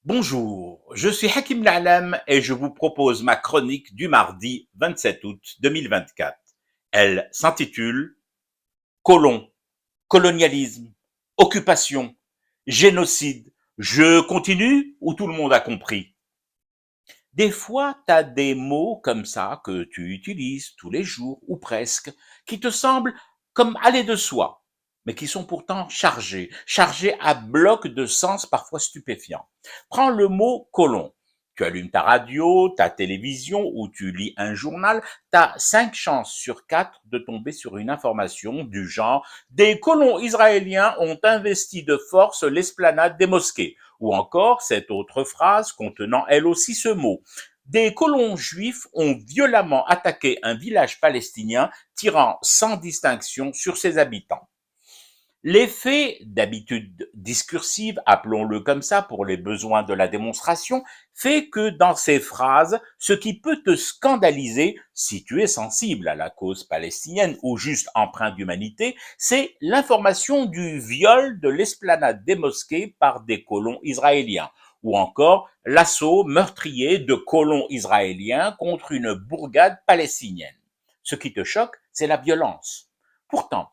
Bonjour, je suis Hakim La'alam et je vous propose ma chronique du mardi 27 août 2024. Elle s'intitule Colons, colonialisme, occupation, génocide. Je continue ou tout le monde a compris? Des fois, tu as des mots comme ça que tu utilises tous les jours ou presque, qui te semblent comme aller de soi, mais qui sont pourtant chargés à bloc de sens parfois stupéfiants. Prends le mot colon. Tu allumes ta radio, ta télévision ou tu lis un journal, tu as 5 chances sur 4 de tomber sur une information du genre des colons israéliens ont investi de force l'esplanade des mosquées. Ou encore cette autre phrase contenant elle aussi ce mot. Des colons juifs ont violemment attaqué un village palestinien, tirant sans distinction sur ses habitants. L'effet d'habitude discursive, appelons-le comme ça pour les besoins de la démonstration, fait que dans ces phrases, ce qui peut te scandaliser, si tu es sensible à la cause palestinienne ou juste empreint d'humanité, c'est l'information du viol de l'esplanade des mosquées par des colons israéliens, ou encore l'assaut meurtrier de colons israéliens contre une bourgade palestinienne. Ce qui te choque, c'est la violence. Pourtant,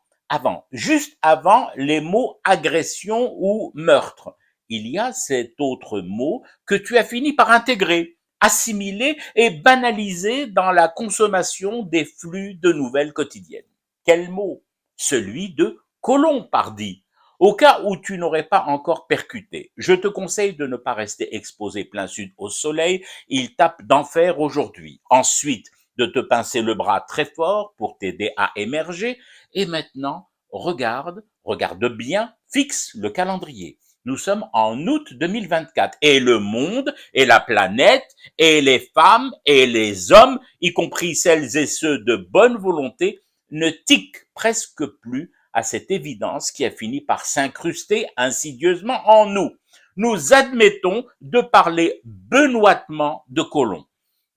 juste avant les mots agression ou meurtre, il y a cet autre mot que tu as fini par intégrer, assimiler et banaliser dans la consommation des flux de nouvelles quotidiennes. Quel mot? Celui de colon, pardi. Au cas où tu n'aurais pas encore percuté, je te conseille de ne pas rester exposé plein sud au soleil, il tape d'enfer aujourd'hui. Ensuite, de te pincer le bras très fort pour t'aider à émerger. Et maintenant, regarde bien, fixe le calendrier. Nous sommes en août 2024 et le monde et la planète et les femmes et les hommes, y compris celles et ceux de bonne volonté, ne tiquent presque plus à cette évidence qui a fini par s'incruster insidieusement en nous. Nous admettons de parler benoîtement de colons.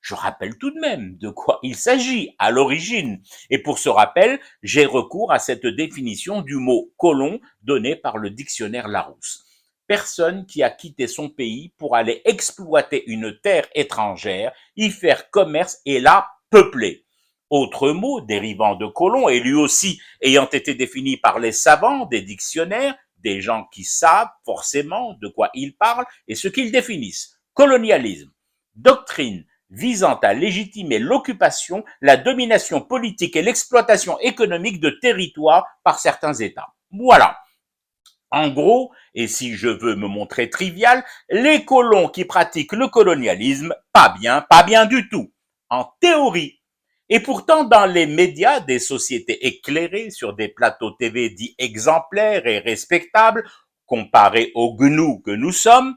Je rappelle tout de même de quoi il s'agit à l'origine. Et pour ce rappel, j'ai recours à cette définition du mot colon donnée par le dictionnaire Larousse. Personne qui a quitté son pays pour aller exploiter une terre étrangère, y faire commerce et la peupler. Autre mot dérivant de colon et lui aussi ayant été défini par les savants des dictionnaires, des gens qui savent forcément de quoi ils parlent et ce qu'ils définissent. Colonialisme, doctrine visant à légitimer l'occupation, la domination politique et l'exploitation économique de territoires par certains États. Voilà. En gros, et si je veux me montrer trivial, les colons qui pratiquent le colonialisme, pas bien du tout. En théorie. Et pourtant, dans les médias des sociétés éclairées sur des plateaux TV dits exemplaires et respectables, comparés aux gnous que nous sommes,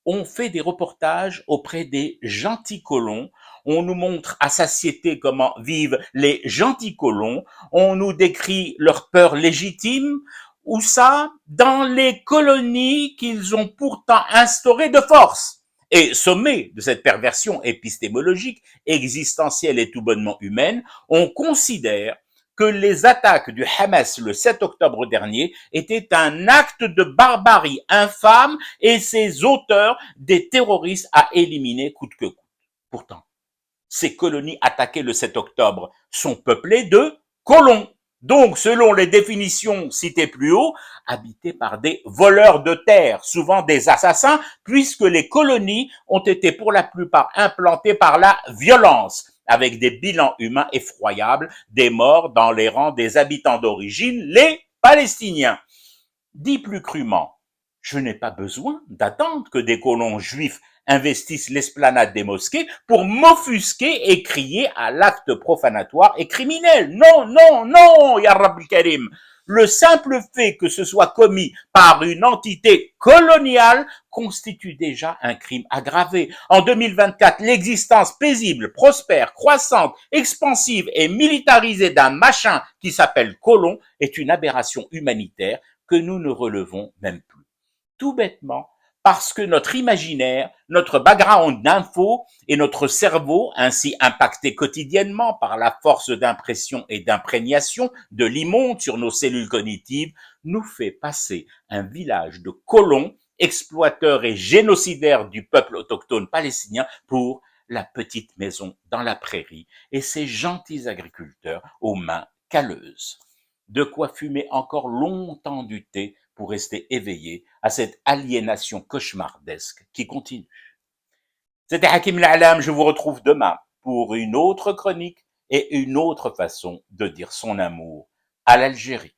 on fait des reportages auprès des gentils colons, on nous montre à satiété comment vivent les gentils colons, on nous décrit leur peur légitime, ou ça, dans les colonies qu'ils ont pourtant instaurées de force. Et sommet de cette perversion épistémologique, existentielle et tout bonnement humaine, on considère que les attaques du Hamas le 7 octobre dernier étaient un acte de barbarie infâme et ses auteurs des terroristes à éliminer coûte que coûte. Pourtant, ces colonies attaquées le 7 octobre sont peuplées de colons. Donc, selon les définitions citées plus haut, habitées par des voleurs de terre, souvent des assassins, puisque les colonies ont été pour la plupart implantées par la violence, avec des bilans humains effroyables, des morts dans les rangs des habitants d'origine, les Palestiniens. Dit plus crûment, je n'ai pas besoin d'attendre que des colons juifs investissent l'esplanade des mosquées pour m'offusquer et crier à l'acte profanatoire et criminel. Non, non, non, ya Rabbi Karim. Le simple fait que ce soit commis par une entité coloniale constitue déjà un crime aggravé. En 2024, l'existence paisible, prospère, croissante, expansive et militarisée d'un machin qui s'appelle colon est une aberration humanitaire que nous ne relevons même plus. Tout bêtement, parce que notre imaginaire, notre background d'info et notre cerveau, ainsi impacté quotidiennement par la force d'impression et d'imprégnation de l'immonde sur nos cellules cognitives, nous fait passer un village de colons exploiteur et génocidaire du peuple autochtone palestinien pour la petite maison dans la prairie et ses gentils agriculteurs aux mains calleuses. De quoi fumer encore longtemps du thé pour rester éveillé à cette aliénation cauchemardesque qui continue. C'était Hakim L'Alam, je vous retrouve demain pour une autre chronique et une autre façon de dire son amour à l'Algérie.